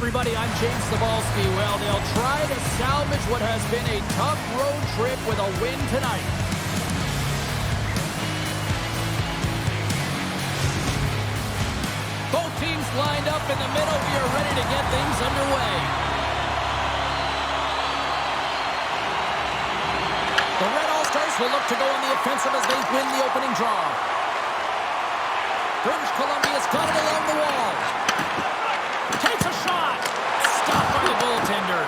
everybody. I'm James Cebulski. Well, they'll try to salvage what has been a tough road trip with a win tonight. Both teams lined up in the middle. We are ready to get things underway. The Red All-Stars will look to go on the offensive as they win the opening draw. British Columbia's got it along the wall. Takes a shot. Stopped by the goaltender.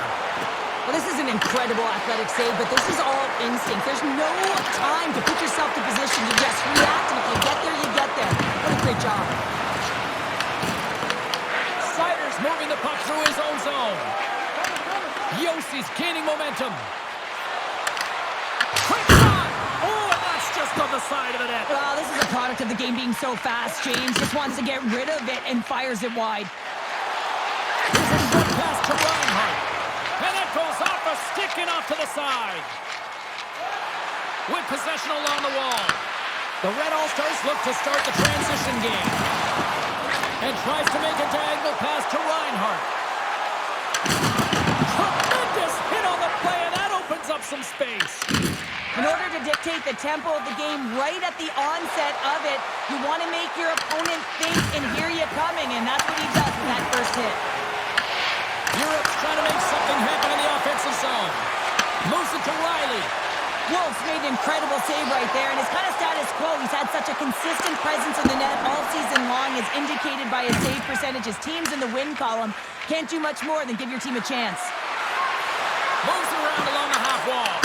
Well, this is an incredible athletic save, but this is all instinct. There's no time to put yourself to position. You just react, and if you get there, you get there. What a great job. Siders moving the puck through his own zone. Yossi's gaining momentum. Quick shot. Oh, and that's just on the side. product of the game being so fast. James just wants to get rid of it and fires it wide. This is one pass to Reinhart. And it goes off a stick and off to the side. With possession along the wall. The Red All-Stars look to start the transition game. And tries to make a diagonal pass to Reinhart. Tremendous hit on the play, and that opens up some space. In order to dictate the tempo of the game right at the onset of it, you want to make your opponent think and hear you coming, and that's what he does with that first hit. Europe's trying to make something happen in the offensive zone. Moves it to Riley. Wolf's made an incredible save right there, and it's kind of status quo. He's had such a consistent presence in the net all season long, as indicated by his save percentages. Teams in the win column can't do much more than give your team a chance. Moves it around along the half wall.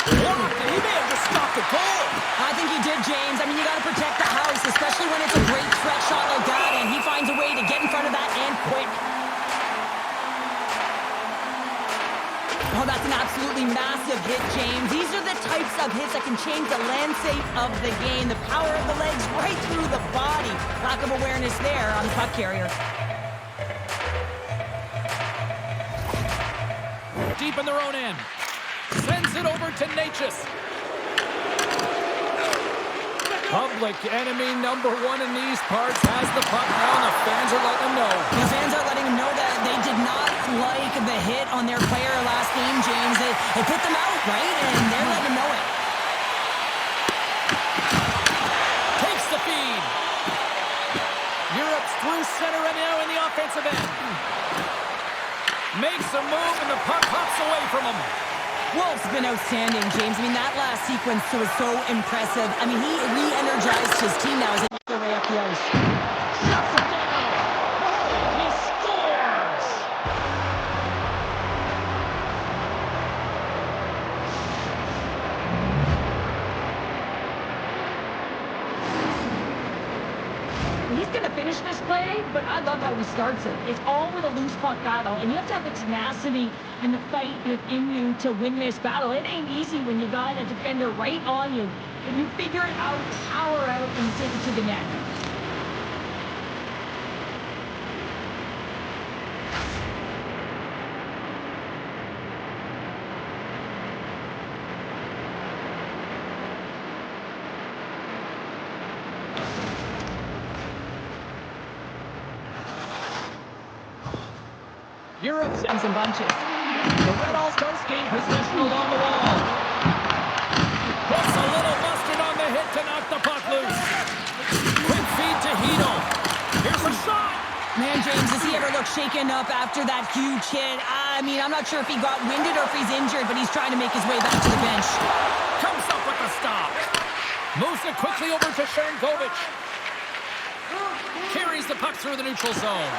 He may have just stopped the goal. I think he did, James. I mean, you got to protect the house, especially when it's a great stretch shot like that, and he finds a way to get in front of that and quick. Oh, that's an absolutely massive hit, James. These are the types of hits that can change the landscape of the game. The power of the legs right through the body. Lack of awareness there on the puck carrier. Deep in their own end. Sends it over to Natchez. Public enemy number one in these parts has the puck now, and the fans are letting them know. The fans are letting them know that they did not like the hit on their player last game, James. They put them out, right? And they're letting them know it. Takes the feed. Europe's through center and now in the offensive end. Makes a move, and the puck hops away from him. Wolf's been outstanding, James. I mean, that last sequence was so impressive. I mean, he re-energized his team now as they make their way up the ice. Shuts it down. He scores. He's going to finish this play, but I love how he starts it. It's all with a loose puck battle, and you have to have the tenacity and the fight within you to win this battle. It ain't easy when you got a defender right on you, and you figure it out, power out, and take it to the net. Europe's And some bunches. the Red All-Stars gain possession along the wall. Puts a little mustard on the hit to knock the puck loose. Quick feed to Hito. Here's a shot. Man, James, does he ever look shaken up after that huge hit? I mean, I'm not sure if he got winded or if he's injured, but he's trying to make his way back to the bench. Comes up with the stop. Moves it quickly over to Sharangovich. Carries the puck through the neutral zone.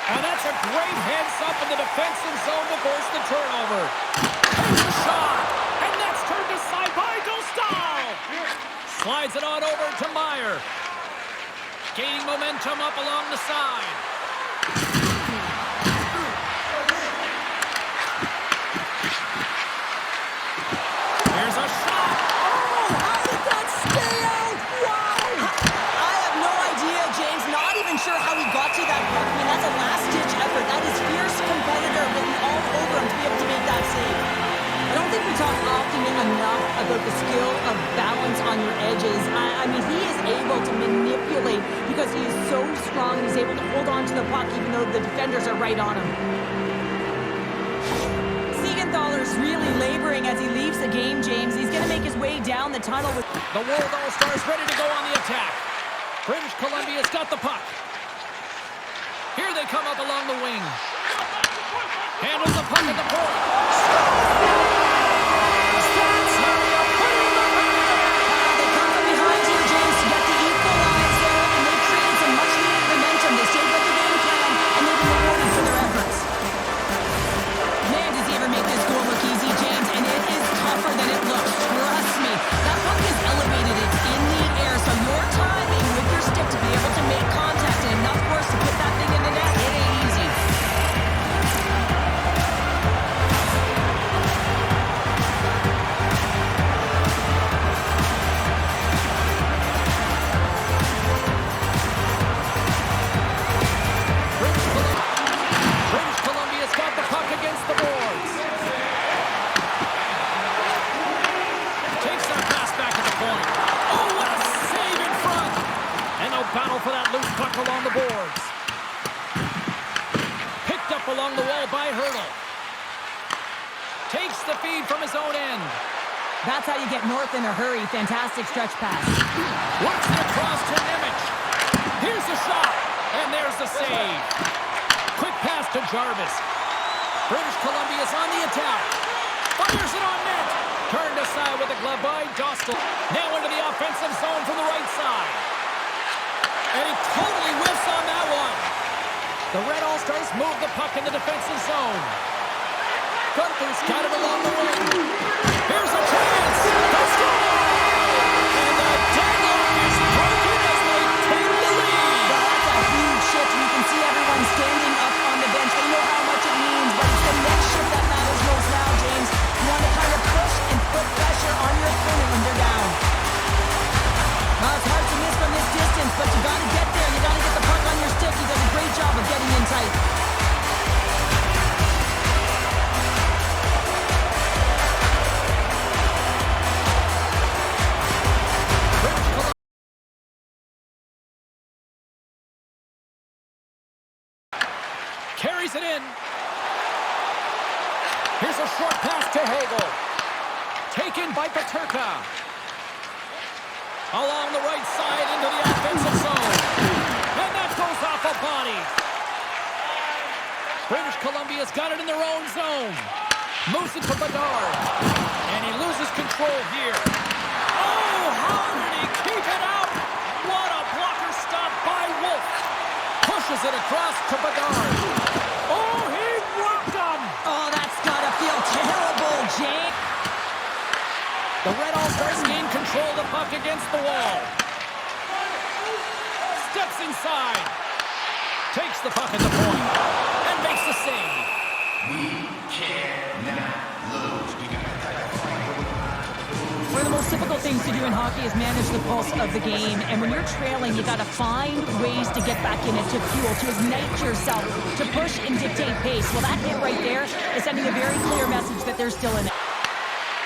And that's a great heads-up in the defensive zone to force the turnover. Takes a shot, and that's turned aside by Dostal. Slides it on over to Meyer. Gaining momentum up along the side. Here's a shot. Oh, how did that stay out? Wow! I have no idea, James. Not even sure how he got to that puck. I mean, that's a last-ditch effort. That is fierce competitor written all over him to be able to make that save. I don't think we talk often enough about the skill of balance on your edges. I mean, he is able to manipulate because he is so strong. He's able to hold on to the puck even though the defenders are right on him. Siegenthaler's really laboring as he leaves the game, James. He's going to make his way down the tunnel with The World All-Stars ready to go on the attack. British Columbia's got the puck. Here they come up along the wing. Handles the puck at the point. That's how you put it in the net. They come from behind here, James, to get the equalize there, and they create some much-needed momentum. They stayed with the game plan, and they've been rewarded for their efforts. Man, does he ever make this goal look easy, James, and it is tougher than it looks. Trust me. That puck is elevated. It's in the air, so your timing with your stick to be able to make contact and enough force to put that thing in the net, it ain't easy. feed from his own end. That's how you get north in a hurry. Fantastic stretch pass. Works it across to Nemec. Here's the shot, and there's the save. Quick pass to Jarvis. British Columbia's on the attack. Fires it on net. Turned aside with a glove by Dostal. Now into the offensive zone from the right side. And he totally whiffs on that one. The Red All-Stars move the puck in the defensive zone. Gunther's got it along the wing. Here's a chance. The score! And the deadlock is broken as they take the lead. Well, that's a huge shift. You can see everyone standing up on the bench. They know how much it means, but it's the next shift that matters most now, James. You want to kind of push and put pressure on your opponent when they're down. Now, it's hard to miss from this distance, but you got to get there. You got to get the puck on your stick. He does a great job of getting in tight. Carries it in. Here's a short pass to Hagel. Taken by Peterka. Along the right side into the offensive zone. And that goes off a body. British Columbia's got it in their own zone. Moves it to Bedard. And he loses control here. Oh, how did he keep it out? What a blocker stop by Wolf. Pushes it across to Bedard. Oh, he rocked him. Oh, that's got to feel terrible, James. The Red All-Stars gain control of the puck against the wall. Steps inside. Takes the puck at the point. And makes the save. We cannot lose. One of the most difficult things to do in hockey is manage the pulse of the game. And when you're trailing, you got to find ways to get back in it, to fuel, to ignite yourself, to push and dictate pace. Well, that hit right there is sending a very clear message that they're still in it.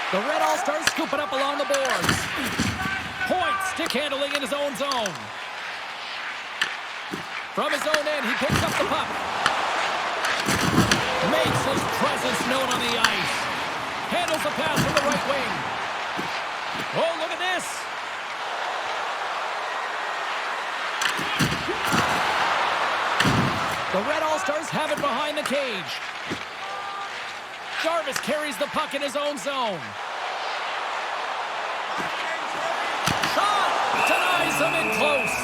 The Red All-Stars scoop it up along the boards. Point, stick handling in his own zone. From his own end, he picks up the puck. Makes his presence known on the ice. Handles the pass from the right wing. Oh, look at this. The Red All-Stars have it behind the cage. Jarvis carries the puck in his own zone. Shot! Denies him in close.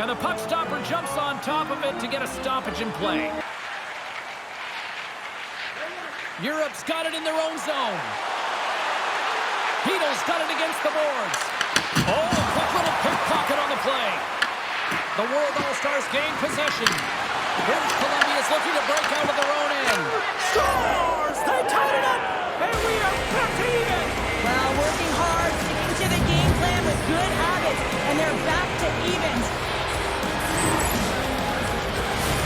And the puck stopper jumps on top of it to get a stoppage in play. Europe's got it in their own zone. Hedo's got it against the boards. Oh, a quick little pickpocket on the play. The World All-Stars gain possession. British Columbia's looking to break out of their own end. Scores! They tied it up! And we are back to even! Well, working hard, sticking to the game plan with good habits, and they're back to evens.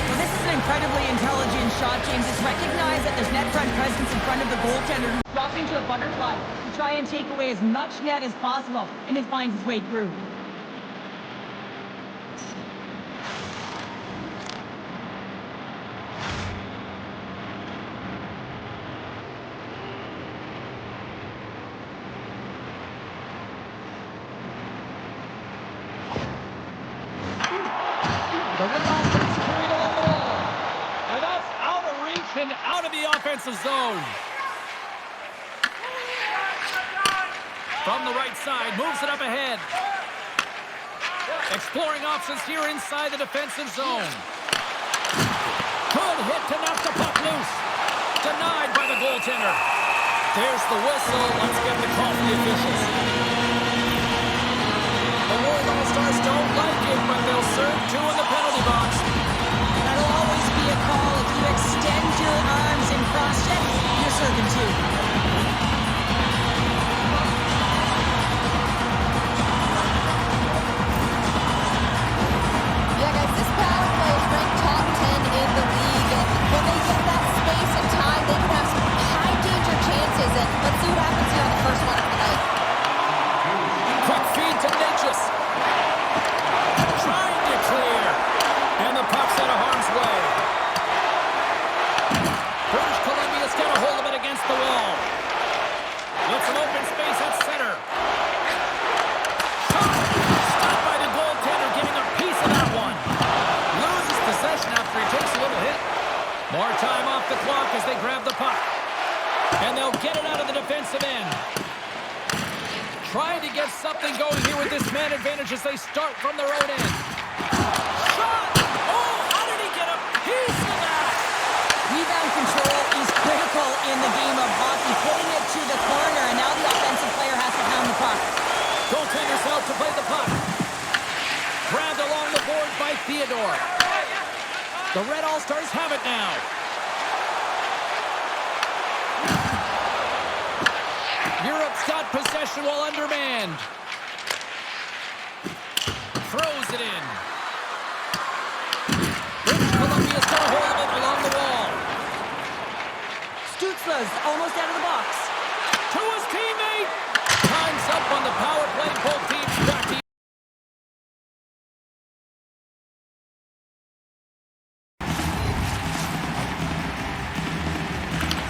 Well, this is an incredibly intelligent shot, James. It's recognized that there's net front presence in front of the goaltender. Dropping to a butterfly to try and take away as much net as possible, and it finds his way through. The Red All-Stars carry it along the wall. And that's out of reach and out of the offensive zone. From the right side, moves it up ahead. Exploring options here inside the defensive zone. Good hit to knock the puck loose. Denied by the goaltender. There's the whistle. Let's get the call from the officials. The World All-Stars don't like it, but they'll serve two in the penalty box. That'll always be a call. If you extend your arms and cross-check, you're serving two. Yeah, guys, this power play is ranked top 10 in the league, and when they get that space and time, they can have some high-danger chances, and let's see what happens here on the first one of the night. Quick feed to Natchez. Trying to clear. And the puck's out of harm's way. British Columbia's got a hold of it against the wall. grab the puck. And they'll get it out of the defensive end. Trying to get something going here with this man advantage as they start from their own end. Shot! Oh, how did he get a piece of that? Rebound control is critical in the game of hockey. Putting it to the corner, and now the offensive player has to pound the puck. Goaltender's out to play the puck. Grabbed along the boards by Theodore. The Red All-Stars have it now. Europe's got possession while undermanned. Throws it in. British Columbia's got a hold of it along the wall. Stutzla's almost out of the box. To his teammate. Time's up on the power play. Both teams back to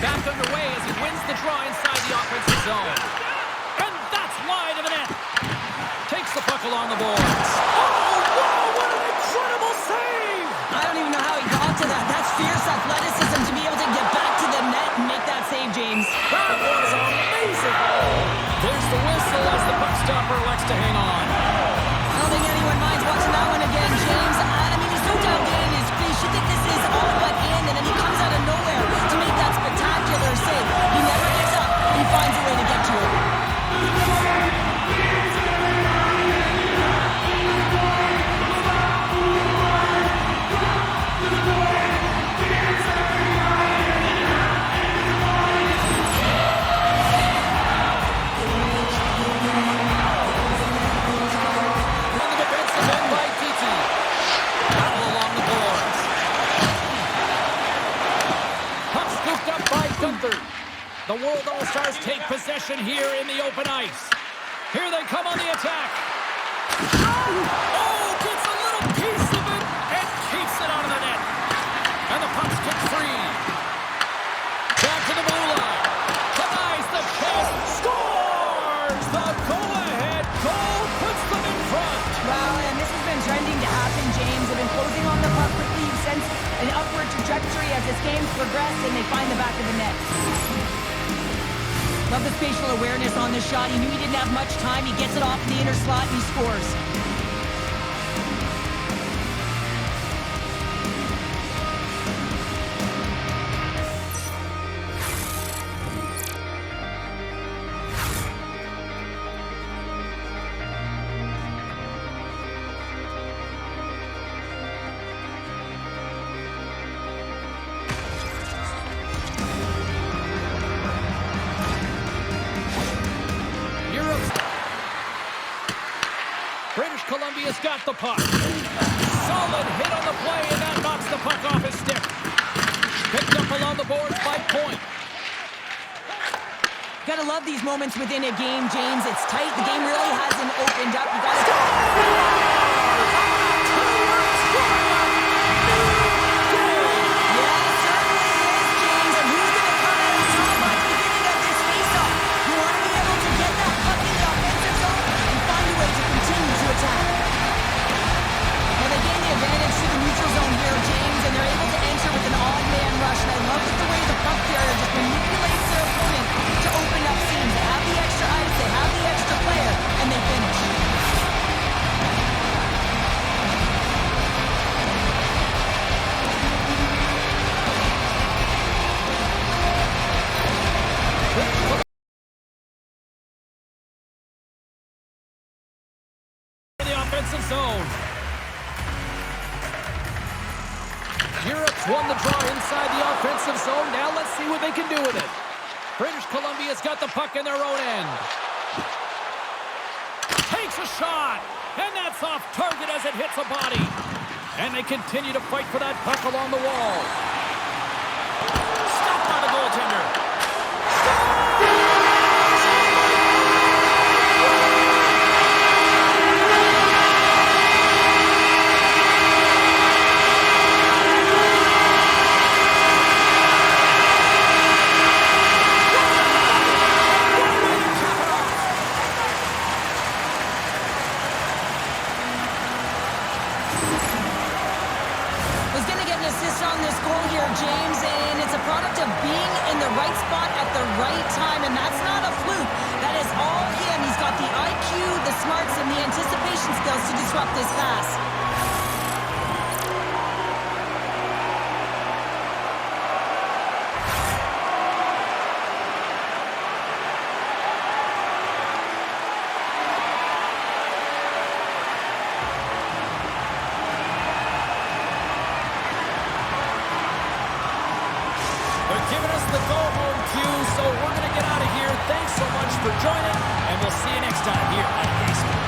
back underway as he wins the draw inside the offensive zone. And that's wide of the net. Takes the puck along the boards. Oh, wow, what an incredible save! I don't even know how he got to that. That's fierce athleticism to be able to get back to the net and make that save, James. That was amazing! There's the whistle as the puck stopper elects to hang on. I don't think anyone minds watching that one again, James. I mean, he's so down getting his feet. You think this is all but in, and then he comes out of nowhere to make that spectacular save. He never gives up. He finds a way to get to it. The World All-Stars take possession here in the open ice. Here they come on the attack. Oh, gets a little piece of it and keeps it out of the net. And the puck's kicked free. Back to the blue line. Denies the chance. Scores! The go-ahead goal puts them in front. Wow, and this has been trending to happen, James. They've been closing on the puck quickly. You've sensed an upward trajectory as this game's progressed, and they find the back of the net. Love the spatial awareness on this shot. He knew he didn't have much time. He gets it off in the inner slot, and he scores. British Columbia's got the puck. Solid hit on the play, and that knocks the puck off his stick. Picked up along the boards by Point. Gotta love these moments within a game, James. It's tight. The game really hasn't opened up. You gotta... Offensive zone. Europe's won the draw inside the offensive zone. Now let's see what they can do with it. British Columbia's got the puck in their own end. Takes a shot, and that's off target as it hits a body. And they continue to fight for that puck along the wall. Stopped by the goaltender. On this goal here, James, and it's a product of being for joining, and we'll see you next time here on EA Sports.